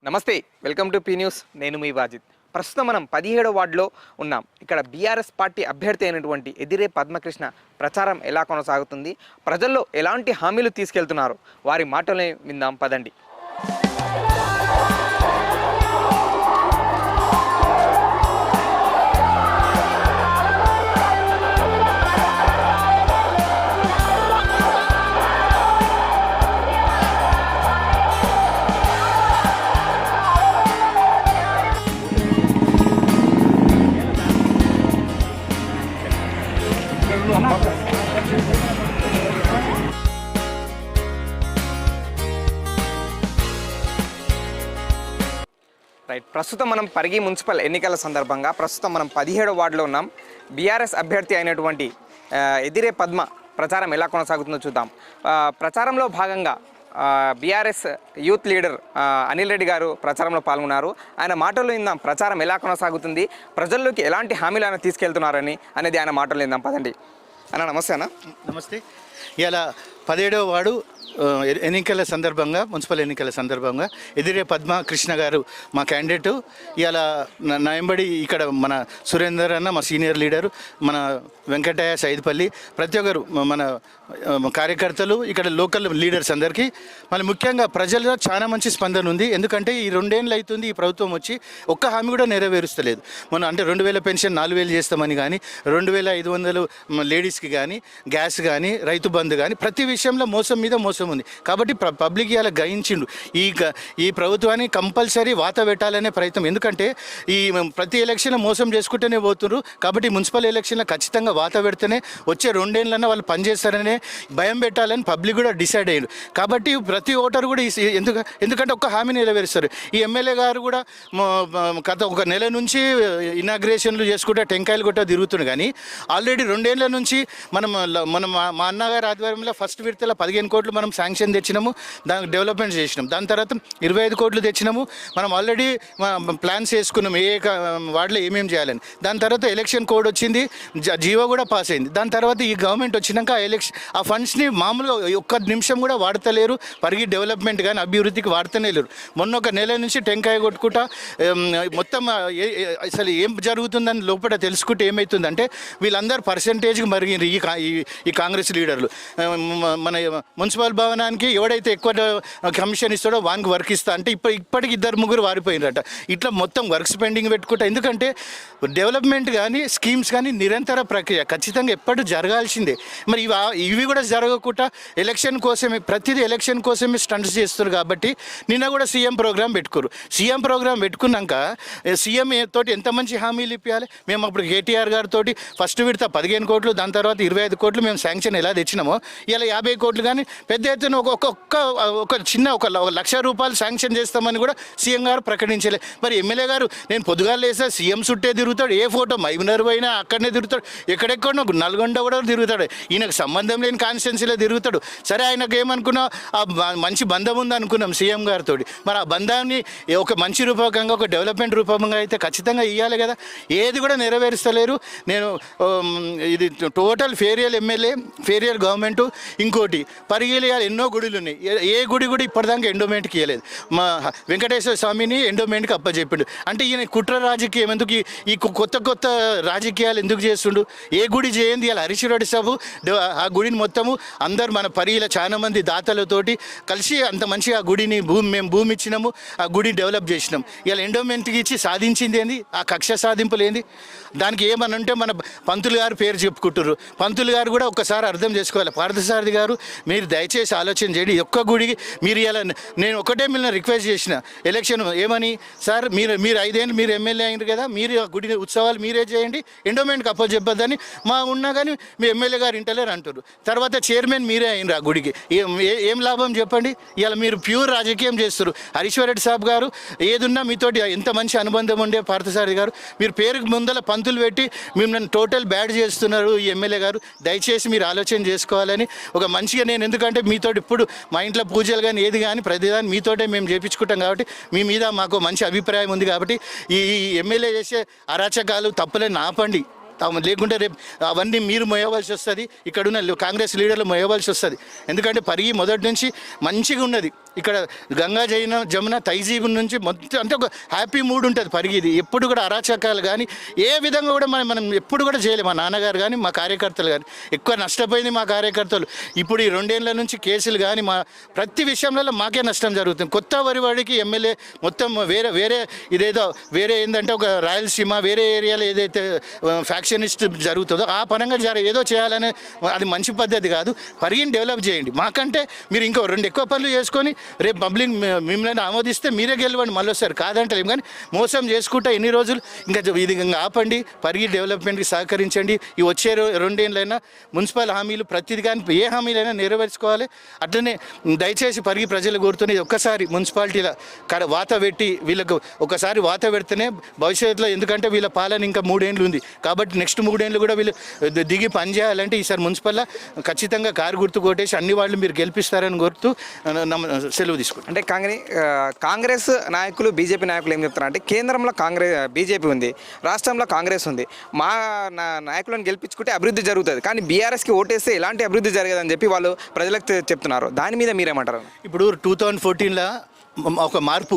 నమస్తే, welcome to P news. నేను మీ వాజిద్. ప్రస్తుతం మనం 17వ వార్డులో ఉన్నాం. ఇక్కడ బీఆర్ఎస్ పార్టీ అభ్యర్థి అయినటువంటి ఎదిరే పద్మకృష్ణ ప్రచారం ఎలా కొనసాగుతుంది, ప్రజల్లో ఎలాంటి హామీలు తీసుకెళ్తున్నారు, వారి మాటలే విందాం పదండి. రైట్, ప్రస్తుతం మనం పరిగి మున్సిపల్ ఎన్నికల సందర్భంగా ప్రస్తుతం మనం 17వ వార్డులో ఉన్నాం. బీఆర్ఎస్ అభ్యర్థి అయినటువంటి ఎదిరే పద్మ ప్రచారం ఎలా కొనసాగుతుందో చూద్దాం. ప్రచారంలో భాగంగా BRS youth leader Anil Reddy గారు ప్రచారంలో పాల్గొన్నారు. ఆయన మాటల్లో విందాం ప్రచారం ఎలా కొనసాగుతుంది, ప్రజల్లోకి ఎలాంటి హామీలు ఆయన తీసుకెళ్తున్నారని అనేది ఆయన మాటల్లో విందాం పదండి. అన్న నమస్తే. అన్న నమస్తే. ఇలా 17వ వార్డు ఎన్నికల సందర్భంగా, మున్సిపల్ ఎన్నికల సందర్భంగా ఎదిరే పద్మకృష్ణ గారు మా క్యాండిడేటు. ఇవాళ నా వెంబడి ఇక్కడ మన సురేందర్ అన్న మా సీనియర్ లీడరు, మన వెంకటయ్య సైద్పల్లి, ప్రతి ఒక్కరు మన కార్యకర్తలు, ఇక్కడ లోకల్ లీడర్స్ అందరికీ మళ్ళీ ముఖ్యంగా ప్రజల్లో చాలా మంచి స్పందన ఉంది. ఎందుకంటే ఈ 2 ఏళ్ళు అవుతుంది ఈ ప్రభుత్వం వచ్చి ఒక్క హామీ కూడా నెరవేరుస్తలేదు. మనం అంటే 2000 పెన్షన్ 4000 చేస్తామని కానీ, 2500 లేడీస్కి కానీ, గ్యాస్ కానీ, రైతు బంధు కానీ, ప్రతి విషయంలో మోసం మీద మోసం ఉంది. కాబట్టి పబ్లిక్ ఇలా గ్రహించిండు ఈ ప్రభుత్వాన్ని కంపల్సరీ వాత పెట్టాలనే ప్రయత్నం. ఎందుకంటే ఈ ప్రతి ఎలక్షన్లో మోసం చేసుకుంటూనే పోతున్నారు. కాబట్టి మున్సిపల్ ఎలక్షన్లో ఖచ్చితంగా వాత పెడితేనే వచ్చే 2 ఏళ్ళన్నా వాళ్ళు పనిచేస్తారనే భయం పెట్టాలని పబ్లిక్ కూడా డిసైడ్ అయ్యారు. కాబట్టి ప్రతి ఓటరు కూడా ఎందుకంటే ఒక్క హామీ నెరవేరుస్తారు. ఈ ఎమ్మెల్యే గారు కూడా గత 1 నెల నుంచి ఇనాగ్రేషన్లు చేసుకుంటే టెంకాయలు కొట్ట తిరుగుతుంది. కానీ ఆల్రెడీ 2 ఏళ్ళ నుంచి మనం మా అన్నగారి ఆధ్వర్యంలో ఫస్ట్ విడతలో 15 కోట్లు మనం శాంక్షన్ తెచ్చినాము, దానికి డెవలప్మెంట్ చేసినాం. దాని తర్వాత 25 కోట్లు తెచ్చినాము. మనం ఆల్రెడీ ప్లాన్స్ వేసుకున్నాం ఏ వార్డులో ఏమేమి చేయాలని. దాని తర్వాత ఎలక్షన్ కోడ్ వచ్చింది, జీవో కూడా పాస్ అయింది. దాని తర్వాత ఈ గవర్నమెంట్ వచ్చినాక ఆ ఫండ్స్ని మామూలుగా ఒక్క నిమిషం కూడా వాడతలేరు. పరిగి డెవలప్మెంట్ కానీ అభివృద్ధికి వాడుతూనే లేరు. మొన్న 1 నెల నుంచి టెంకాయ కొట్టుకుంటా మొత్తం అసలు ఏం జరుగుతుందని లోపల తెలుసుకుంటే ఏమవుతుందంటే వీళ్ళందరూ పర్సంటేజ్కి మరిగినారు ఈ కాంగ్రెస్ లీడర్లు. మన మున్సిపల్ భవనానికి ఎవడైతే ఎక్కువ కమిషన్ ఇస్తాడో వానికి వర్క్ ఇస్తా అంటే ఇప్పటికి 2-3 వారిపోయినరట. ఇట్లా మొత్తం వర్క్స్ పెండింగ్ పెట్టుకుంటా. ఎందుకంటే డెవలప్మెంట్ కానీ స్కీమ్స్ కానీ నిరంతర ప్రక్రియ ఖచ్చితంగా ఎప్పటి జరగాల్సిందే. మరి ఇవి కూడా జరగకుండా ఎలక్షన్ కోసమే, ప్రతిదీ ఎలక్షన్ కోసమే స్టంట్స్ చేస్తారు. కాబట్టి నిన్న కూడా సీఎం ప్రోగ్రాం పెట్టుకోరు. సీఎం ప్రోగ్రాం పెట్టుకున్నాక సీఎం తోటి ఎంత మంచి హామీలు ఇప్పించాలి. మేము అప్పుడు కేటీఆర్ గారితో ఫస్ట్ విడత 15 కోట్లు, దాని తర్వాత 25 కోట్లు మేము శాంక్షన్ ఎలా తెచ్చినామో ఇలా 50 కోట్లు కానీ పెద్ద ఎత్తున ఒక చిన్న 1 లక్ష రూపాయలు శాంక్షన్ చేస్తామని కూడా సీఎం గారు ప్రకటించలే. మరి ఎమ్మెల్యే గారు నేను పొద్దుగాలు వేసా సీఎం చుట్టే తిరుగుతాడు, ఏ ఫోటో మైనర్ పోయినా అక్కడనే తిరుగుతాడు, ఎక్కడెక్కడో నల్గొండ కూడా తిరుగుతాడు, ఈయనకు సంబంధం లేని కాన్స్టిట్యున్సీలో తిరుగుతాడు. సరే ఆయనకు ఏమనుకున్నా మంచి బంధం ఉంది అనుకున్నాం సీఎం గారితో. మరి ఆ బంధాన్ని ఒక మంచి రూపకంగా, ఒక డెవలప్మెంట్ రూపంగా అయితే ఖచ్చితంగా ఇవ్వాలి కదా. ఏది కూడా నెరవేరుస్తలేరు. నేను ఇది టోటల్ ఫేరియల్ ఎమ్మెల్యే, ఫేరియల్ గవర్నమెంటు. ఇంకోటి పరిగిలి ఎన్నో గుడులు ఉన్నాయి, ఏ గుడి కూడా ఇప్పటిదాకా ఎండోమెంట్కి ఇవ్వలేదు. మా వెంకటేశ్వర స్వామిని ఎండోమెంట్కి అప్పచెప్పిండు. అంటే ఈయన కుట్ర రాజకీయం ఎందుకు, ఈ కొత్త రాజకీయాలు ఎందుకు చేస్తుండు? ఏ గుడి చేయండి ఇలా హరీశ్వరుడి సభ ఆ గుడిని మొత్తము అందరు మన పరిగిల చాలా మంది దాతలతోటి కలిసి అంత మంచిగా ఆ గుడిని మేము భూమి ఇచ్చినాము, ఆ గుడి డెవలప్ చేసినాం. ఇలా ఎండోమెంట్కి ఇచ్చి సాధించింది ఏంది? ఆ కక్ష సాధింపులు ఏంది? దానికి ఏమనంటే మన పంతులు గారు పేరు చెప్పుకుంటున్నారు. పంతులు గారు కూడా ఒక్కసారి అర్థం చేసుకోవాలి. పార్థసారథి గారు మీరు దయచేసి ఆలోచన చేయండి. ఒక్క గుడికి మీరు ఇలా నేను ఒకటే మిమ్మల్ని రిక్వెస్ట్ చేసిన ఎలక్షన్ ఏమని, సార్ మీరు 5 ఏళ్ళు మీరు ఎమ్మెల్యే అయినారు కదా, మీరు ఆ గుడి ఉత్సవాలు మీరే చేయండి, ఎండోమెంట్కి అప్పచెప్పద్దని మా ఉన్నా కానీ మీ ఎమ్మెల్యే గారు ఇంటలేరు అంటారు. తర్వాత చైర్మన్ మీరే అయినరు ఆ గుడికి. ఏం లాభం చెప్పండి? ఇలా మీరు ప్యూర్ రాజకీయం చేస్తారు. హరీశ్వరరెడ్డి సాబ్ గారు ఏదున్నా మీతోటి ఎంత మంచి అనుబంధం ఉండే పార్థసారథి గారు, మీరు పేరుకు ముందల పంతులు పెట్టి మిమ్మల్ని టోటల్ బ్యాడ్ చేస్తున్నారు ఈ ఎమ్మెల్యే గారు. దయచేసి మీరు ఆలోచన చేసుకోవాలని ఒక మంచిగా నేను, ఎందుకంటే మీతో ఇప్పుడు మా ఇంట్లో పూజలు కానీ ఏది కానీ ప్రతిదాన్ని మీతోటే మేము చేయించుకుంటాం. కాబట్టి మీ మీద మాకు మంచి అభిప్రాయం ఉంది. కాబట్టి ఈ ఎమ్మెల్యే చేసే అరాచకాలు తప్పులని ఆపండి. లేకుంటే రేపు అవన్నీ మీరు మోయవలసి వస్తుంది, ఇక్కడున్న కాంగ్రెస్ లీడర్లు మోయవలసి వస్తుంది. ఎందుకంటే పరిగి మొదటి నుంచి మంచిగా ఉన్నది. ఇక్కడ గంగా జమున తైజీబ్ నుంచి మొత్తం అంటే ఒక హ్యాపీ మూడ్ ఉంటుంది పరిగిది. ఎప్పుడు కూడా అరాచకాలు కానీ ఏ విధంగా కూడా మనం ఎప్పుడు కూడా చేయలేము. మా నాన్నగారు కానీ మా కార్యకర్తలు కానీ ఎక్కువ నష్టపోయింది మా కార్యకర్తలు. ఇప్పుడు ఈ 2 ఏళ్ల నుంచి కేసులు కానీ మా ప్రతి విషయంలో మాకే నష్టం జరుగుతుంది. కొత్త వరివాడికి ఎమ్మెల్యే మొత్తం వేరే ఇదేదో వేరే ఏంటంటే ఒక రాయలసీమ వేరే ఏరియాలో ఏదైతే ఫ్యాక్షనిస్ట్ జరుగుతుందో ఆ పరంగా ఏదో చేయాలనే అది మంచి పద్ధతి కాదు. పరిగిని డెవలప్ చేయండి. మాకంటే మీరు ఇంకో 2 ఎక్కువ పనులు చేసుకొని రేపు పబ్లిక్ మిమ్మల్ని ఆమోదిస్తే మీరే గెలవండి మళ్ళీ వస్తారు. కాదంటే ఏం కానీ మోసం చేసుకుంటా ఎన్ని రోజులు ఇది ఆపండి. పరిగి డెవలప్మెంట్కి సహకరించండి. ఈ వచ్చే 2 ఏళ్ళైనా మున్సిపల్ హామీలు ప్రతిది కానీ ఏ హామీలైనా నెరవేర్చుకోవాలి. అట్లనే దయచేసి పరిగి ప్రజలు కోరుతున్నది ఒక్కసారి మున్సిపాలిటీల వాత పెట్టి వీళ్ళకు ఒకసారి వాత పెడితేనే భవిష్యత్తులో, ఎందుకంటే వీళ్ళ పాలన ఇంకా 3 ఏళ్ళు ఉంది కాబట్టి నెక్స్ట్ 3 ఏళ్ళు కూడా వీళ్ళు దిగి పనిచేయాలంటే ఈసారి మున్సిపల్లో ఖచ్చితంగా కారు గుర్తు కొట్టేసి అన్ని వాళ్ళు మీరు గెలిపిస్తారని కోరుతూ సెలవు తీసుకుంటాం. అంటే కాంగ్రెస్ నాయకులు బీజేపీ నాయకులు ఏం చెప్తారు అంటే కేంద్రంలో బీజేపీ ఉంది, రాష్ట్రంలో కాంగ్రెస్ ఉంది, మా నాయకులను గెలిపించుకుంటే అభివృద్ధి జరుగుతుంది, కానీ బీఆర్ఎస్కి ఓటేస్తే ఎలాంటి అభివృద్ధి జరగదని చెప్పి వాళ్ళు ప్రజలకు చెప్తున్నారు. దాని మీద మీరేమంటారు? ఇప్పుడు 2014లో ఒక మార్పు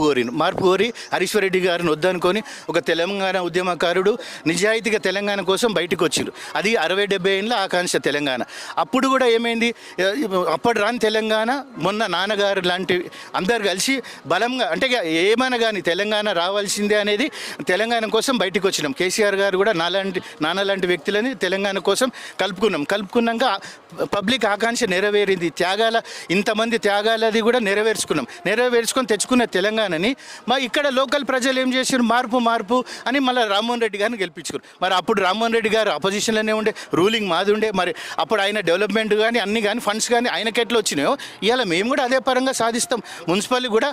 కోరి హరీశ్వర్ రెడ్డి గారిని వద్దనుకొని ఒక తెలంగాణ ఉద్యమకారుడు నిజాయితీగా తెలంగాణ కోసం బయటకు వచ్చిండు. అది 60-70 ఏళ్ళ ఆకాంక్ష తెలంగాణ. అప్పుడు కూడా ఏమైంది, అప్పటి రాని తెలంగాణ మొన్న నాన్నగారు లాంటి అందరు కలిసి బలంగా అంటే ఏమైనా కానీ తెలంగాణ రావాల్సిందే అనేది తెలంగాణ కోసం బయటకు వచ్చినాం. కేసీఆర్ గారు కూడా నాన్న లాంటి వ్యక్తులని తెలంగాణ కోసం కలుపుకున్నాక పబ్లిక్ ఆకాంక్ష నెరవేరింది. ఇంతమంది త్యాగాలది కూడా నెరవేర్చుకొని తెచ్చుకున్న తెలంగాణని ఇక్కడ లోకల్ ప్రజలు ఏం చేశారు, మార్పు అని మళ్ళీ రామ్మోహన్ రెడ్డి గారిని గెలిపించుకున్నారు. మరి అప్పుడు రామ్మోహన్ రెడ్డి గారు అపోజిషన్లోనే ఉండే, రూలింగ్ మాది ఉండే. మరి అప్పుడు ఆయన డెవలప్మెంట్ కానీ అన్ని కానీ ఫండ్స్ కానీ ఆయనకి ఎట్లా వచ్చినాయో ఇవాళ మేము కూడా అదే పరంగా సాధిస్తాం. మున్సిపల్ కూడా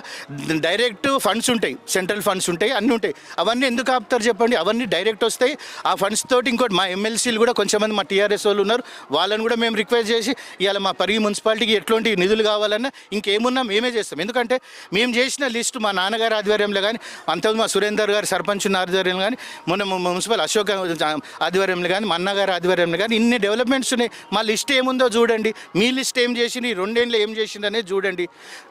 డైరెక్ట్ ఫండ్స్ ఉంటాయి, సెంట్రల్ ఫండ్స్ ఉంటాయి, అన్నీ ఉంటాయి. అవన్నీ ఎందుకు ఆపుతారు చెప్పండి? అవన్నీ డైరెక్ట్ వస్తాయి. ఆ ఫండ్స్ తోటి ఇంకోటి మా ఎమ్మెల్సీలు కూడా కొంచెంమంది మా టీఆర్ఎస్ వాళ్ళు ఉన్నారు, వాళ్ళని కూడా మేము రిక్వెస్ట్ చేసి ఇవాళ మా పరిగి మున్సిపాలిటీకి ఎట్లాంటి నిధులు కావాలన్నా ఇంకేమున్నా మేమే చేస్తాం. ఎందుకంటే మేము చేసిన లిస్టు మా నాన్నగారి ఆధ్వర్యంలో కానీ, అంతకుముందు మా సురేందర్ గారు సర్పంచ్ ఉన్న ఆధ్వర్యంలో కానీ, మొన్న మున్సిపల్ అశోక్ ఆధ్వర్యంలో కానీ, మా అన్నగారి ఆధ్వర్యంలో కానీ ఇన్ని డెవలప్మెంట్స్ ఉన్నాయి. మా లిస్ట్ ఏముందో చూడండి, మీ లిస్ట్ ఏం చేసింది, ఈ 2 ఏళ్ళు ఏం చేసింది అనేది చూడండి.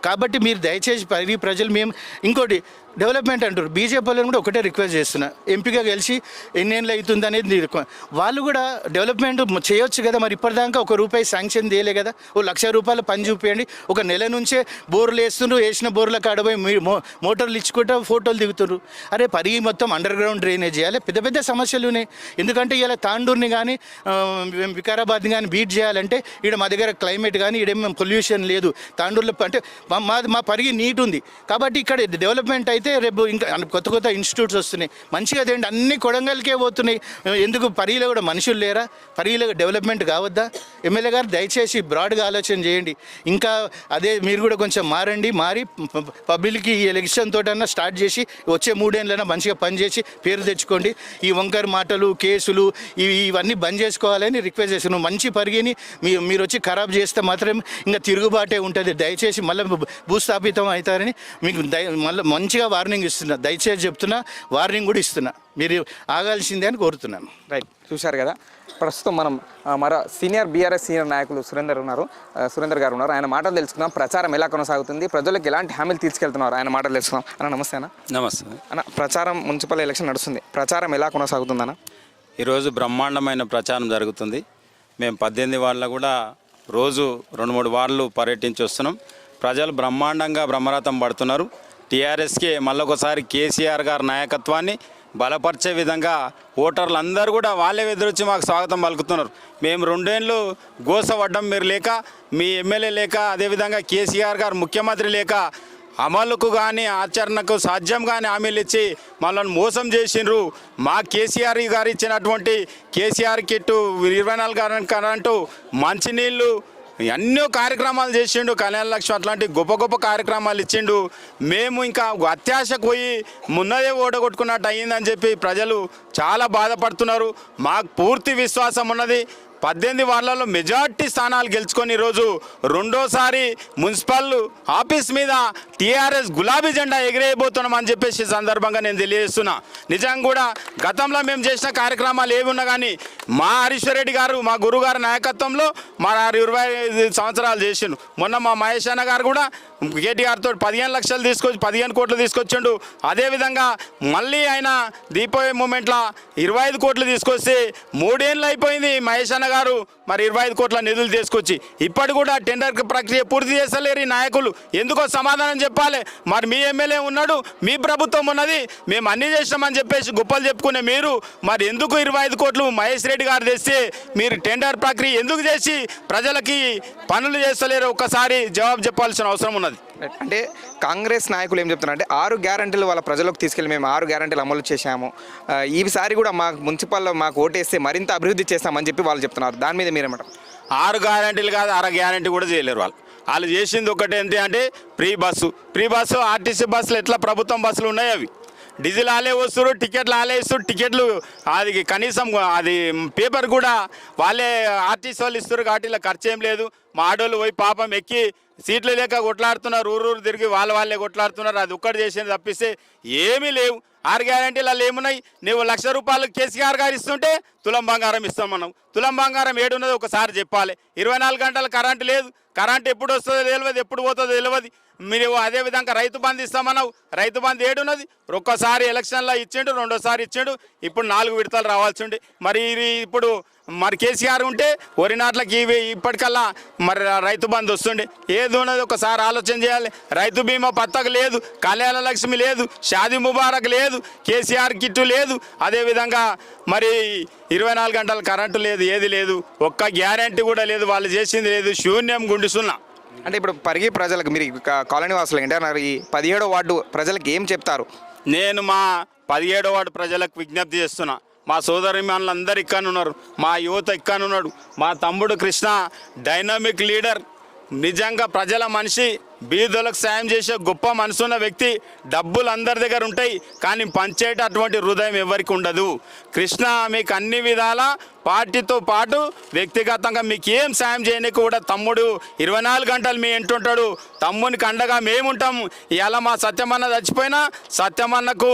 కాబట్టి మీరు దయచేసి పరిగి ప్రజలు మేము ఇంకోటి డెవలప్మెంట్ అంటారు. బీజేపీ వాళ్ళని కూడా ఒకటే రిక్వెస్ట్ చేస్తున్నా, ఎంపీగా గెలిచి ఎన్నేళ్ళు అవుతుంది అనేది వాళ్ళు కూడా డెవలప్మెంట్ చేయొచ్చు కదా. మరి ఇప్పటిదాకా ₹1 శాంక్షన్ చేయలే కదా. ₹1,00,000 పని చూపించండి. ఒక నెల నుంచే బోర్లు వేస్తున్నారు, వేసిన బోర్ల కాడపోయి మోటార్లు ఇచ్చుకుంటా ఫోటోలు దిగుతున్నారు. అరే పరిగి మొత్తం అండర్ గ్రౌండ్ డ్రైనేజ్ చేయాలి. పెద్ద సమస్యలు ఉన్నాయి. ఎందుకంటే ఇలా తాండూరుని కానీ వికారాబాద్ని కానీ బీట్ చేయాలంటే ఇక్కడ మా దగ్గర క్లైమేట్ కానీ ఇక్కడేమో పొల్యూషన్ లేదు. తాండూరులో అంటే మా పరిగి నీట్ ఉంది కాబట్టి ఇక్కడ డెవలప్మెంట్ అయితే రేపు ఇంకా కొత్త ఇన్స్టిట్యూట్స్ వస్తున్నాయి. మంచిగా అదేంటి అన్ని కొడంగల్కే పోతున్నాయి. ఎందుకు పరిగిలో కూడా మనుషులు లేరా? పరిగిలో డెవలప్మెంట్ కావద్దా? ఎమ్మెల్యే గారు దయచేసి బ్రాడ్గా ఆలోచన చేయండి. ఇంకా అదే మీరు కూడా కొంచెం మారి పబ్లిక్కి ఈ ఎలక్షన్ తోటన్నా స్టార్ట్ చేసి వచ్చే 3 ఏళ్ళైనా మంచిగా పనిచేసి పేరు తెచ్చుకోండి. ఈ వంకర మాటలు కేసులు ఇవన్నీ బంద్ చేసుకోవాలని రిక్వెస్ట్ చేస్తున్నాను. మంచి పరిగిని మీరు వచ్చి ఖరాబ్ చేస్తే మాత్రం ఇంకా తిరుగుబాటే ఉంటుంది. దయచేసి మళ్ళీ భూస్థాపితం అవుతారని మీకు మళ్ళీ మంచిగా వార్నింగ్ ఇస్తున్నా. దయచేసి చెప్తున్నా, వార్నింగ్ కూడా ఇస్తున్నా. మీరు ఆగాల్సిందే అని కోరుతున్నాను. రైట్, చూశారు కదా. ప్రస్తుతం మనం మరో బీఆర్ఎస్ సీనియర్ నాయకులు సురేందర్ గారు ఉన్నారు. ఆయన మాటలు తెలుసుకుందాం. ప్రచారం ఎలా కొనసాగుతుంది, ప్రజలకు ఎలాంటి హామీలు తీసుకెళ్తున్నారు, ఆయన మాటలు తెలుసుకుందాం. అన్న నమస్తే. నమస్తే అన్న. ప్రచారం మున్సిపల్ ఎలక్షన్ నడుస్తుంది, ప్రచారం ఎలా కొనసాగుతుంది అన్న? ఈరోజు బ్రహ్మాండమైన ప్రచారం జరుగుతుంది. మేము 18 వార్డులో కూడా రోజు 2-3 వార్డులు పర్యటించి వస్తున్నాం. ప్రజలు బ్రహ్మరథం పడుతున్నారు. టీఆర్ఎస్కి మళ్ళొకసారి కేసీఆర్ గారి నాయకత్వాన్ని బలపరిచే విధంగా ఓటర్లు అందరూ కూడా వాళ్ళే ఎదురొచ్చి మాకు స్వాగతం పలుకుతున్నారు. మేము 2 ఏళ్ళు గోసపడ్డం మీరు లేక, మీ ఎమ్మెల్యే లేక, అదేవిధంగా కేసీఆర్ గారు ముఖ్యమంత్రి లేక అమలుకు కానీ ఆచరణకు సాధ్యం కానీ హామీలు ఇచ్చి మనల్ని మోసం చేసిండ్రు. మా కేసీఆర్ గారు ఇచ్చినటువంటి కేసీఆర్ కిట్టు 24 కరెంటు, మంచినీళ్ళు, ఎన్నో కార్యక్రమాలు చేసిండు. కళ్యాణ లక్ష్మి అట్లాంటి గొప్ప కార్యక్రమాలు ఇచ్చిండు. మేము ఇంకా అత్యాశకు పోయి మున్నదే ఓడగొట్టుకున్నట్టు అయ్యిందని చెప్పి ప్రజలు చాలా బాధపడుతున్నారు. మాకు పూర్తి విశ్వాసం ఉన్నది. 18 వార్డులలో మెజార్టీ స్థానాలు గెలుచుకొని ఈరోజు రెండోసారి మున్సిపల్ ఆఫీస్ మీద టీఆర్ఎస్ గులాబీ జెండా ఎగిరేయబోతున్నాం అని చెప్పేసి సందర్భంగా నేను తెలియజేస్తున్నా. నిజంగా కూడా గతంలో మేము చేసిన కార్యక్రమాలు ఏవి ఉన్నా కానీ మా హరీశ్వర్ రెడ్డి గారు మా గురుగారి నాయకత్వంలో మా 25 సంవత్సరాలు చేసిండు. మొన్న మా మహేష్ అన్న గారు కూడా కేటీఆర్ తోటి 15 లక్షలు తీసుకొచ్చి 15 కోట్లు తీసుకొచ్చిండు. అదేవిధంగా మళ్ళీ ఆయన దీపావళి మూమెంట్లో 25 కోట్లు తీసుకొస్తే 3 ఏళ్ళు అయిపోయింది మహేష్ అన్న గారు మరి 25 కోట్ల నిధులు తీసుకొచ్చి ఇప్పటి కూడా టెండర్ ప్రక్రియ పూర్తి చేస్తలేరు ఈ నాయకులు. ఎందుకో సమాధానం చెప్పాలి. మరి మీ ఎమ్మెల్యే ఉన్నాడు, మీ ప్రభుత్వం ఉన్నది, మేము అన్నీ చేసినామని చెప్పేసి గొప్పలు చెప్పుకునే మీరు మరి ఎందుకు 25 కోట్లు మహేష్ రెడ్డి గారు తెస్తే మీరు టెండర్ ప్రక్రియ ఎందుకు చేసి ప్రజలకి పనులు చేస్తలేరు? ఒక్కసారి జవాబు చెప్పాల్సిన అవసరం ఉన్నది. అంటే కాంగ్రెస్ నాయకులు ఏం చెప్తున్నారంటే 6 గ్యారంటీలు వాళ్ళ ప్రజలకు తీసుకెళ్ళి మేము 6 గ్యారంటీలు అమలు చేశాము, ఈసారి కూడా మా మున్సిపల్లో మాకు ఓటేస్తే మరింత అభివృద్ధి చేస్తామని చెప్పి వాళ్ళు చెప్తున్నారు. దాని మీద మీరేమంటారు? 6 గ్యారంటీలు కాదు, 1/2 గ్యారంటీ కూడా చేయలేరు వాళ్ళు చేసింది ఒకటి ఏంటి అంటే ఫ్రీ బస్సు ఆర్టీసీ బస్సులు ఎట్లా ప్రభుత్వం బస్సులు ఉన్నాయి అవి డీజిల్ ఆలే వస్తారు, టికెట్లు ఆలే ఇస్తారు, టికెట్లు అది కనీసం అది పేపర్ కూడా వాళ్ళే ఆర్టీసీ వాళ్ళు ఇస్తారు కాబట్టి ఇలా ఖర్చు ఏం లేదు. మా ఆడోళ్ళు పోయి పాపం ఎక్కి సీట్లు లేక కొట్లాడుతున్నారు, ఊరు తిరిగి వాళ్ళే కొట్లాడుతున్నారు. అది ఒక్కటి చేసేది తప్పిస్తే ఏమీ లేవు. 6 గ్యారంటీలు వాళ్ళు ఏమున్నాయి? నువ్వు 1,00,000 రూపాయలు కేసీఆర్ గారు ఇస్తుంటే తులం బంగారం ఇస్తాం మనం. తులం బంగారం ఏడున్నదో ఒకసారి చెప్పాలి. 24 గంటలు కరెంటు లేదు, కరెంట్ ఎప్పుడు వస్తుందో తెలియదు, ఎప్పుడు పోతుందో తెలియదు. మీరు అదేవిధంగా రైతు బంధు ఇస్తామన్నావు, రైతు బంధు ఏడున్నది? ఒక్కసారి ఎలక్షన్లో ఇచ్చిండు, రెండోసారి ఇచ్చిండు, ఇప్పుడు 4 విడతలు రావాల్సి ఉండే. మరి ఇప్పుడు మరి కేసీఆర్ ఉంటే వరి నాట్లకి ఇప్పటికల్లా మరి రైతు బంధు వస్తుండే. ఏది ఉన్నది ఒకసారి ఆలోచన చేయాలి. రైతు బీమా పథకం లేదు, కళ్యాణ లక్ష్మి లేదు, షాదీ ముబారక్ లేదు, కేసీఆర్ కిట్టు లేదు, అదేవిధంగా మరి 24 గంటల కరెంటు లేదు, ఏది లేదు, ఒక్క గ్యారంటీ కూడా లేదు, వాళ్ళు చేసింది లేదు, శూన్యం గుండుసున్నా. అంటే ఇప్పుడు పరిగి ప్రజలకు మీరు కాలనీ వాసులు ఏంటన్నారు, ఈ 17వ వార్డు ప్రజలకు ఏం చెప్తారు? నేను మా 17వ వార్డు ప్రజలకు విజ్ఞప్తి చేస్తున్నా. మా సోదరిమణులందరూ ఇక్కడ ఉన్నారు, మా యువత ఇక్కడ ఉన్నాడు, మా తమ్ముడు కృష్ణ డైనమిక్ లీడర్, నిజంగా ప్రజల మనిషి, బీదలకు సాయం చేసే గొప్ప మనసున్న వ్యక్తి. డబ్బులు అందరి దగ్గర ఉంటాయి కానీ పంచేటటువంటి హృదయం ఎవరికి ఉండదు. కృష్ణ మీకు అన్ని విధాల పార్టీతో పాటు వ్యక్తిగతంగా మీకు ఏం సాయం చేయడానికి కూడా తమ్ముడు 24 గంటలు మీ ఇంటుంటాడు. తమ్మునికి అండగా మేముంటాం. ఇలా మా సత్యమన్న చచ్చిపోయినా సత్యమన్నకు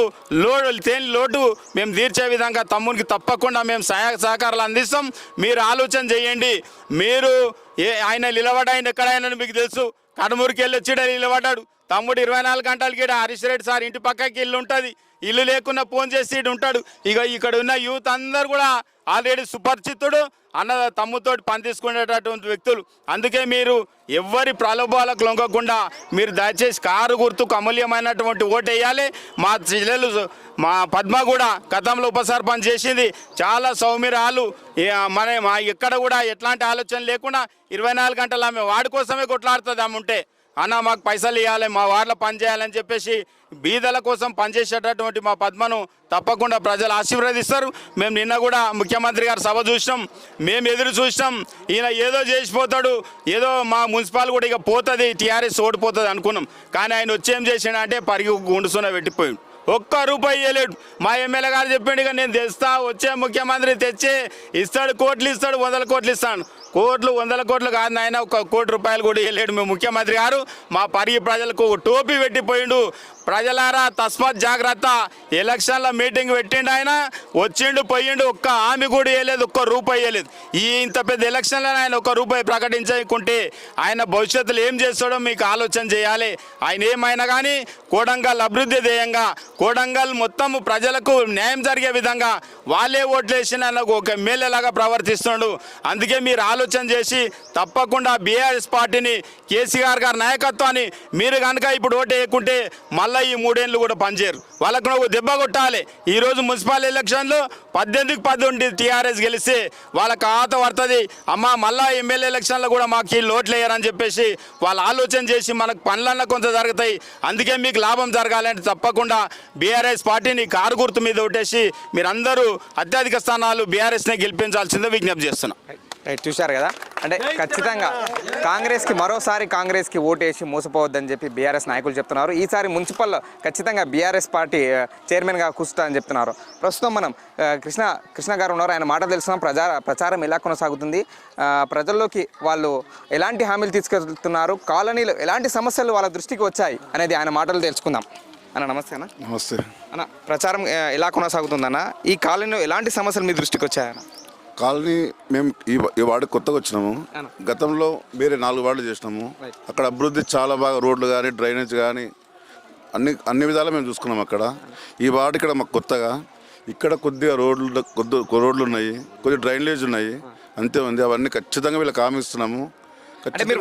తేని లోటు మేము తీర్చే విధంగా తమ్మునికి తప్పకుండా మేము సహకారాలు అందిస్తాం. మీరు ఆలోచన చేయండి. మీరు ఆయన నిలబడాయని ఎక్కడైనా మీకు తెలుసు, కడమూరికి వెళ్ళి వచ్చి నిలబడ్డాడు. తమ్ముడు 24 గంటలకి హరీష్ రెడ్డి సార్ ఇంటి పక్కకి ఇల్లు ఉంటుంది, ఇల్లు లేకున్నా ఫోన్ చేసి ఉంటాడు. ఇక ఇక్కడ ఉన్న యూత్ అందరు కూడా ఆల్రెడీ సుపరిచితుడు అన్న తమ్ముతోటి పని తీసుకునేటటువంటి వ్యక్తులు. అందుకే మీరు ఎవరి ప్రలోభాలకు లొంగకుండా మీరు దయచేసి కారు గుర్తుకు అమూల్యమైనటువంటి ఓటు వేయాలి. మా చెల్లెలు మా పద్మ కూడా గతంలో ఉప సర్పంచ్ చేసింది, చాలా సౌమ్యరాలు. మా ఎక్కడ కూడా ఎట్లాంటి ఆలోచన లేకుండా 24 గంటలు ఆమె వాడి కోసమే కొట్లాడుతుంది. ఆమె ఉంటే అన్న మాకు పైసలు ఇవ్వాలి, మా వార్డులో పని చేయాలని చెప్పేసి బీదల కోసం పనిచేసేటటువంటి మా పద్మను తప్పకుండా ప్రజలు ఆశీర్వదిస్తారు. మేము నిన్న కూడా ముఖ్యమంత్రి గారు సభ చూసినాం, మేము ఎదురు చూసినాం. ఈయన ఏదో చేసిపోతాడు, ఏదో మా మున్సిపాల్ కూడా ఇక పోతుంది, టీఆర్ఎస్ ఓడిపోతుంది అనుకున్నాం. కానీ ఆయన వచ్చేం చేసిండు అంటే పరిగి గుండుసున పెట్టిపోయిండు. ఒక్క రూపాయి ఇవ్వలేడు. మా ఎమ్మెల్యే గారు చెప్పిండు ఇక నేను తెస్తా, వచ్చే ముఖ్యమంత్రి తెచ్చి ఇస్తాడు, కోట్లు ఇస్తాడు, 100 కోట్లు ఇస్తాను. కోట్లు 100 కోట్లు కాదు నాయన, 1 కోటి రూపాయలు కూడా ఇవ్వలేడు మేము ముఖ్యమంత్రి గారు. మా పరిగి ప్రజలకు టోపీ పెట్టిపోయిండు. ప్రజలారా తస్మాత్ జాగ్రత్త. ఎలక్షన్ల మీటింగ్ పెట్టిండు ఆయన, వచ్చిండు పోయిండు, ఒక్క హామీ కూడా ఇవ్వలేదు, 1 రూపాయి ఇవ్వలేదు. ఇంత పెద్ద ఎలక్షన్లో ఆయన 1 రూపాయి ప్రకటించకుంటే ఆయన భవిష్యత్తులో ఏం చేస్తాడో మీకు ఆలోచన చేయాలి. ఆయన ఏమైనా కానీ కోడంగల్ అభివృద్ధి ధ్యేయంగా, కోడంగల్ మొత్తం ప్రజలకు న్యాయం జరిగే విధంగా వాళ్ళే ఓట్లు వేసిన ఒక ఎమ్మెల్యేలాగా ప్రవర్తిస్తున్నాడు. అందుకే మీరు ఆలోచన చేసి తప్పకుండా బీఆర్ఎస్ పార్టీని, కేసీఆర్ గారి నాయకత్వాన్ని మీరు కనుక ఇప్పుడు ఓటు వేయకుంటే మళ్ళీ ఈ 3 ఏళ్ళు కూడా పనిచేయరు. వాళ్ళకు నువ్వు దెబ్బ కొట్టాలి. ఈరోజు మున్సిపల్ ఎలక్షన్లో 18కి 10 టీఆర్ఎస్ గెలిస్తే వాళ్ళకి ఆత పడుతుంది. అమ్మ మళ్ళీ ఎమ్మెల్యే ఎలక్షన్లో కూడా మాకు ఈ లోట్లు వేయరని చెప్పేసి వాళ్ళు ఆలోచన చేసి మనకు పనులన్నా కొంత జరుగుతాయి. అందుకే మీకు లాభం జరగాలంటే తప్పకుండా బీఆర్ఎస్ పార్టీని కారు గుర్తు మీద ఓటేసి మీరందరూ అత్యధిక స్థానాలు బీఆర్ఎస్నే గెలిపించాల్సిందే విజ్ఞప్తి చేస్తున్నాం. రైట్, చూశారు కదా. అంటే ఖచ్చితంగా కాంగ్రెస్కి ఓటేసి మోసపోవద్దని చెప్పి బీఆర్ఎస్ నాయకులు చెప్తున్నారు. ఈసారి మున్సిపల్ ఖచ్చితంగా బీఆర్ఎస్ పార్టీ చైర్మన్గా కూర్చుంటా అని చెప్తున్నారు. ప్రస్తుతం మనం కృష్ణ గారు ఉన్నారు, ఆయన మాట తెలుసుకున్నాం. ప్రచారం ఎలా కొనసాగుతుంది, ప్రజల్లోకి వాళ్ళు ఎలాంటి హామీలు తీసుకెళ్తున్నారు, కాలనీలో ఎలాంటి సమస్యలు వాళ్ళ దృష్టికి వచ్చాయి అనేది ఆయన మాటలు తెలుసుకుందాం. అన్న నమస్తే అన్న. నమస్తే అన్న, ప్రచారం ఎలా కొనసాగుతుందన్న? ఈ కాలనీలో ఎలాంటి సమస్యలు మీ దృష్టికి వచ్చాయన్న? కాలనీ మేము ఈ వార్డు కొత్తగా వచ్చినాము. అవును. గతంలో వేరే 4 వార్డులు చేసినాము. అక్కడ అభివృద్ధి చాలా బాగా, రోడ్లు కానీ డ్రైనేజ్ కానీ అన్ని విధాలా మేము చూసుకున్నాం. అక్కడ ఈ వార్డు ఇక్కడ మాకు కొత్తగా, ఇక్కడ కొద్దిగా రోడ్లు ఉన్నాయి, కొద్దిగా డ్రైనేజ్ ఉన్నాయి, అంతే ఉంది. అవన్నీ ఖచ్చితంగా వీళ్ళకి హామీ ఇస్తున్నాము. అంటే మీరు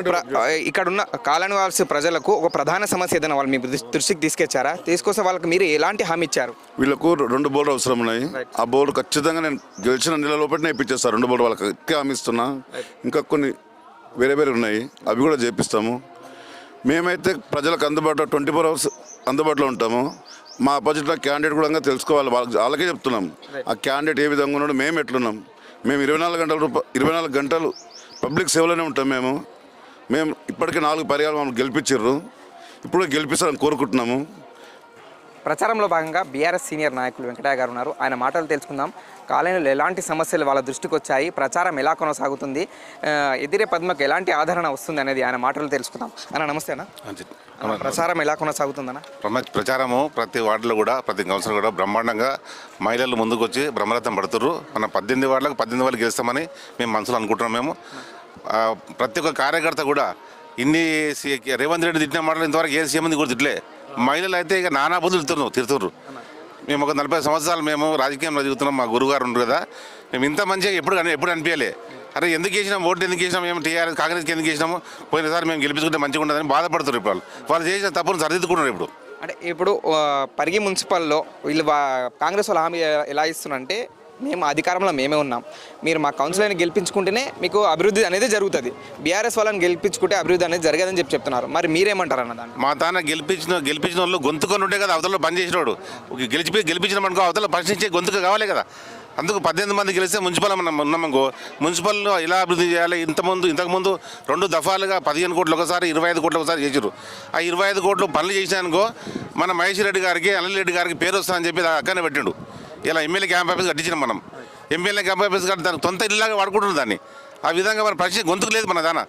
ఇక్కడ ఉన్న కాలనీ వాసి ప్రజలకు ఒక ప్రధాన సమస్య ఏదైనా వాళ్ళు మీ దృష్టికి తీసుకొచ్చారా? తీసుకొస్తే వాళ్ళకి మీరు ఎలాంటి హామీ ఇచ్చారు? వీళ్ళకు 2 బోర్డు అవసరం ఉన్నాయి. ఆ బోర్డు ఖచ్చితంగా నేను గెలిచిన నెల లోపలనే ఇప్పించేస్తాను. 2 బోర్డు వాళ్ళకి ఎక్కువ హామీ ఇస్తున్నా. ఇంకా కొన్ని వేరే ఉన్నాయి, అవి కూడా చేపిస్తాము. మేమైతే ప్రజలకు అందుబాటులో 24 hours అందుబాటులో ఉంటాము. మా అపోజిట్లో క్యాండిడేట్ కూడా తెలుసుకోవాలి, వాళ్ళకే చెప్తున్నాం. ఆ క్యాండిడేట్ ఏ విధంగా ఉన్నాడో, మేము ఎట్లున్నాం. మేము 24 గంటలు పబ్లిక్ సేవలోనే ఉంటాం. మేము ఇప్పటికే 4 పర్యాలు మమ్మల్ని గెలిపించారు, ఇప్పుడు గెలిపిస్తారని కోరుకుంటున్నాము. ప్రచారంలో భాగంగా బీఆర్ఎస్ సీనియర్ నాయకులు వెంకటయ్య గారు ఉన్నారు, ఆయన మాటలు తెలుసుకుందాం. కాలనీలో ఎలాంటి సమస్యలు వాళ్ళ దృష్టికి వచ్చాయి, ప్రచారం ఎలా కొనసాగుతుంది, ఎదిరే పద్మకు ఎలాంటి ఆదరణ వస్తుంది అనేది ఆయన మాటలు తెలుసుకుందాం. అన్న నమస్తే అన్న. ప్రచారం ఎలా కొనసాగుతుందన్న? ప్రచారము ప్రతి వార్డులో కూడా, ప్రతి కౌన్సిలర్ కూడా బ్రహ్మాండంగా మహిళలు ముందుకు వచ్చి బ్రహ్మరథం పడుతున్నారు. మన 18 వార్డులకు 18 వాళ్ళు గెలుస్తామని మేము మనసులో అనుకుంటున్నాం. మేము ప్రతి ఒక్క కార్యకర్త కూడా ఇన్ని రేవంత్ రెడ్డి తిట్టిన మాటలు ఇంతవరకు ఏ సీఎం కూడా తిట్టలే. మహిళలు అయితే ఇక నానా బుద్ధులు తిడుతున్నారు. మేము ఒక 40 సంవత్సరాలు మేము రాజకీయంలో తిరుగుతున్నాం. మా గురుగారు ఉన్నారు కదా, మేము ఇంత మంచిగా ఎప్పుడు అనిపించలే. అరే ఎందుకు వేసినాం, ఓట్లు ఎందుకు వేసినాం, మేము టీఆర్ఎస్ కాంగ్రెస్కి ఎందుకు వేసినాము, పోయినసారి మేము గెలిపించుకుంటే మంచిగా ఉండదని బాధపడుతున్నారు. ఇప్పుడు వాళ్ళు చేసిన తప్పును సరిదిద్దుకున్నారు. ఇప్పుడు పరిగి మున్సిపల్లో వీళ్ళు కాంగ్రెస్ వాళ్ళు హామీ ఎలా ఇస్తున్నారంటే, మేము అధికారంలో మేమే ఉన్నాం, మీరు మా కౌన్సిలర్ని గెలిపించుకుంటేనే మీకు అభివృద్ధి అనేది జరుగుతుంది, బీఆర్ఎస్ వాళ్ళని గెలిపించుకుంటే అభివృద్ధి అనేది జరగదని చెప్తున్నారు. మరి మీరేమంటారు అన్న దాన్ని? మా తాన గెలిపించిన వాళ్ళు గొంతుకొని ఉంటే కదా అవతల పని చేసినాడు. గెలిపించిన మనకు అవతల ప్రశ్నించే గొంతుకు కావాలి కదా. అందుకు 18 మంది గెలిస్తే మున్సిపల్ మనం ఉన్నామనుకో, మున్సిపల్లో ఇలా అభివృద్ధి చేయాలి. ఇంతకుముందు 2 దఫాలుగా 15 కోట్లు ఒకసారి, 25 కోట్లు ఒకసారి చేశారు. ఆ 25 కోట్లు పనులు చేసినానుకో మన మహేష్ రెడ్డి గారికి, అనిల్ రెడ్డి గారికి పేరు వస్తుందని చెప్పి అక్కడనే పెట్టిండు. ఇలా ఎమ్మెల్యే క్యాంప్ ఆఫీస్ కట్టించినాం మనం. ఎమ్మెల్యే క్యాంప్ ఆఫీస్ కట్టి దానికి సొంత ఇల్లులాగా వాడుకుంటున్నాం దాన్ని. ఆ విధంగా మన ప్రశ్న గొంతుకు లేదు మన దాన.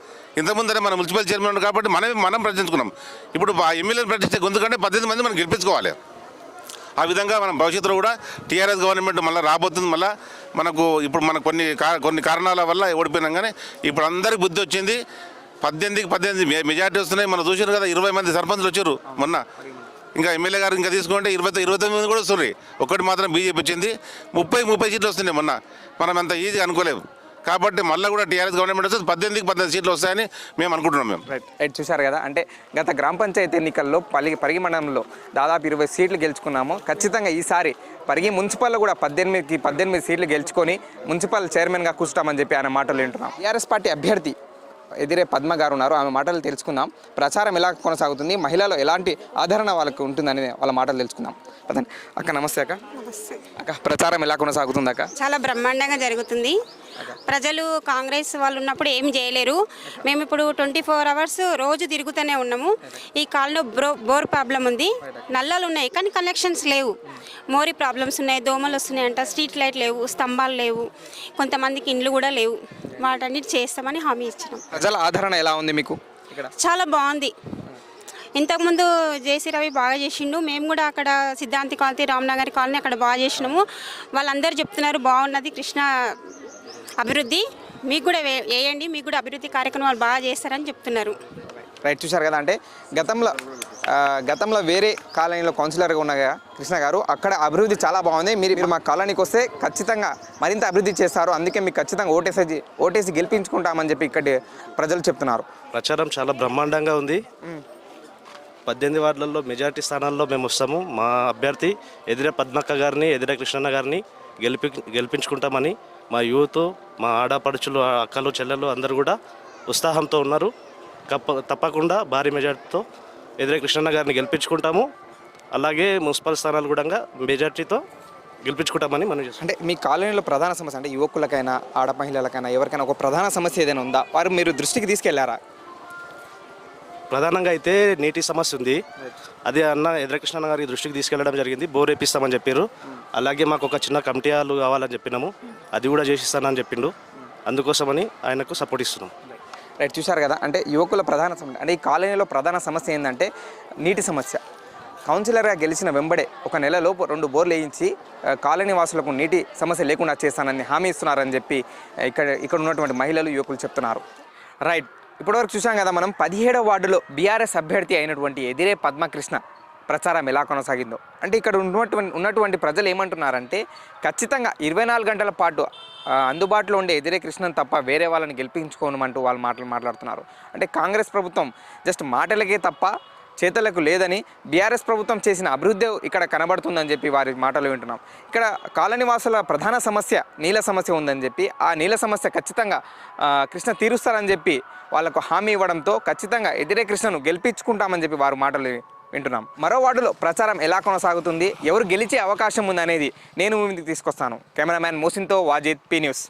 ఇంతకుముందరే మన మున్సిపల్ చైర్మన్ కాబట్టి మనం ప్రశ్నించుకున్నాం. ఇప్పుడు ఆ ఎమ్మెల్యేని ప్రశ్నించే గొంతు కంటే 18 మంది మనం గెలిపించుకోవాలి. ఆ విధంగా మనం భవిష్యత్తులో కూడా టీఆర్ఎస్ గవర్నమెంట్ మళ్ళీ రాబోతుంది. మళ్ళీ మనకు ఇప్పుడు మన కొన్ని కారణాల వల్ల ఓడిపోయినాం, కానీ ఇప్పుడు అందరికీ బుద్ధి వచ్చింది. 18 మెజార్టీ వస్తున్నాయి. మనం చూసారు కదా, 20 మంది సర్పంచ్లు వచ్చారు మొన్న. ఇంకా ఎమ్మెల్యే గారు ఇంకా తీసుకుంటే 29 మంది కూడా వస్తున్నారు. ఒకటి మాత్రం బీజేపీ వచ్చింది. 30 సీట్లు వస్తున్నాయి మొన్న. మనం అంత ఈజీగా అనుకోలేము. కాబట్టి మళ్ళీ కూడా టీఆర్ఎస్ గవర్నమెంట్ వస్తే 18 సీట్లు వస్తాయని మేము అనుకుంటున్నాం. మేము రైట్ చూశారు కదా. అంటే గత గ్రామ పంచాయతీ ఎన్నికల్లో పరిగి మండలంలో దాదాపు 20 సీట్లు గెలుచుకున్నాము. ఖచ్చితంగా ఈసారి పరిగి మున్సిపల్లో కూడా 18 సీట్లు గెలుచుకొని మున్సిపల్ చైర్మన్గా కూర్చుంటామని చెప్పి ఆయన మాటలు వింటున్నాం. టీఆర్ఎస్ పార్టీ అభ్యర్థి ఎదిరే పద్మ గారు ఉన్నారు, ఆమె మాటలు తెలుసుకుందాం. ప్రచారం ఎలా కొనసాగుతుంది, మహిళలు ఎలాంటి ఆదరణ వాళ్ళకు ఉంటుందని వాళ్ళ మాటలు తెలుసుకుందాం. పదండి అక్క. నమస్తే అక్క. అక్క, ప్రచారం ఎలా కొనసాగుతుంది అక్క? చాలా బ్రహ్మాండంగా జరుగుతుంది. ప్రజలు కాంగ్రెస్ వాళ్ళు ఉన్నప్పుడు ఏం చేయలేరు. మేము ఇప్పుడు 24 hours రోజు తిరుగుతూనే ఉన్నాము. ఈ కాలంలో బోర్ ప్రాబ్లం ఉంది, నల్లలు ఉన్నాయి కానీ కనెక్షన్స్ లేవు, మోరీ ప్రాబ్లమ్స్ ఉన్నాయి, దోమలు వస్తున్నాయంట, స్ట్రీట్ లైట్ లేవు, స్తంభాలు లేవు, కొంతమందికి ఇండ్లు కూడా లేవు. వాటన్నిటి చేస్తామని హామీ ఇచ్చినాం. ప్రజల ఆదరణ ఎలా ఉంది మీకు ఇక్కడ? చాలా బాగుంది. ఇంతకుముందు జేసీ రవి బాగా చేసిండు. మేము కూడా అక్కడ సిద్ధాంతి కాలనీ, రామ్నగర్ కాలనీ అక్కడ బాగా చేసినాము. వాళ్ళందరూ చెప్తున్నారు బాగున్నది కృష్ణ అభివృద్ధి, మీకు కూడా వేయండి, మీకు కూడా అభివృద్ధి కార్యక్రమాలు బాగా చేస్తారని చెప్తున్నారు. రైట్ చూశారు కదా. అంటే గతంలో వేరే కాలనీలో కౌన్సిలర్గా ఉన్న కృష్ణ గారు, అక్కడ అభివృద్ధి చాలా బాగుంది, మీరు మా కాలనీకి వస్తే ఖచ్చితంగా మరింత అభివృద్ధి చేస్తారు, అందుకే మీకు ఖచ్చితంగా ఓటేసి గెలిపించుకుంటామని చెప్పి ఇక్కడ ప్రజలు చెప్తున్నారు. ప్రచారం చాలా బ్రహ్మాండంగా ఉంది. 18 వార్డులలో మెజారిటీ స్థానాల్లో మేము వస్తాము. మా అభ్యర్థి ఎదిరే పద్మక్క గారిని, ఎదిరే కృష్ణన్న గారిని గెలిపించుకుంటామని మా యూత్, మా ఆడపడుచులు, అక్కలు, చెల్లెలు అందరూ కూడా ఉత్సాహంతో ఉన్నారు. తప్పకుండా భారీ మెజార్టీతో ఎదిరే కృష్ణన్న గారిని గెలిపించుకుంటాము. అలాగే మున్సిపల్ స్థానాలు కూడా మెజార్టీతో గెలిపించుకుంటామని మనం చేస్తాం. అంటే మీ కాలనీలో ప్రధాన సమస్య అంటే యువకులకైనా ఆడ మహిళలకైనా ఎవరికైనా ఒక ప్రధాన సమస్య ఏదైనా ఉందా వారు మీరు దృష్టికి తీసుకెళ్లారా? ప్రధానంగా అయితే నీటి సమస్య ఉంది. అది అన్న ఎదురకృష్ణ గారి దృష్టికి తీసుకెళ్లడం జరిగింది. బోర్ వేపిస్తామని చెప్పారు. అలాగే మాకు ఒక చిన్న కమిటీ హాలు కావాలని చెప్పినాము, అది కూడా చేసిస్తానని చెప్పిండు. అందుకోసమని ఆయనకు సపోర్ట్ ఇస్తున్నాం. రైట్, చూశారు కదా. అంటే యువకుల ప్రధాన సమస్య అంటే ఈ కాలనీలో ప్రధాన సమస్య ఏంటంటే నీటి సమస్య. కౌన్సిలర్గా గెలిచిన వెంబడే ఒక నెలలోపు 2 బోర్లు వేయించి కాలనీ వాసులకు నీటి సమస్య లేకుండా చేస్తానని హామీ ఇస్తున్నారని చెప్పి ఇక్కడ ఉన్నటువంటి మహిళలు యువకులు చెప్తున్నారు. రైట్, ఇప్పటివరకు చూసాం కదా మనం 17వ వార్డులో బీఆర్ఎస్ అభ్యర్థి అయినటువంటి ఎదిరే పద్మకృష్ణ ప్రచారం ఎలా కొనసాగిందో. అంటే ఇక్కడ ఉన్నటువంటి ప్రజలు ఏమంటున్నారంటే ఖచ్చితంగా 24 గంటల పాటు అందుబాటులో ఉండే ఎదిరే కృష్ణన్ తప్ప వేరే వాళ్ళని గెలిపించుకోనమంటూ వాళ్ళు మాట్లాడుతున్నారు. అంటే కాంగ్రెస్ ప్రభుత్వం జస్ట్ మాటలకే తప్ప చేతలకు లేదని, బీఆర్ఎస్ ప్రభుత్వం చేసిన అభివృద్ధి ఇక్కడ కనబడుతుందని చెప్పి వారి మాటలు వింటున్నాం. ఇక్కడ కాలనీవాసుల ప్రధాన సమస్య నీళ్ళ సమస్య ఉందని చెప్పి ఆ నీళ్ళ సమస్య ఖచ్చితంగా కృష్ణ తీరుస్తారని చెప్పి వాళ్ళకు హామీ ఇవ్వడంతో ఖచ్చితంగా ఎదిరే కృష్ణను గెలిపించుకుంటామని చెప్పి వారి మాటలు వింటున్నాం. మరో వార్డులో ప్రచారం ఎలా కొనసాగుతుంది, ఎవరు గెలిచే అవకాశం ఉందనేది నేను ముందుకు తీసుకొస్తాను. కెమెరామ్యాన్ మోసిన్తో వాజిద్, పీ న్యూస్.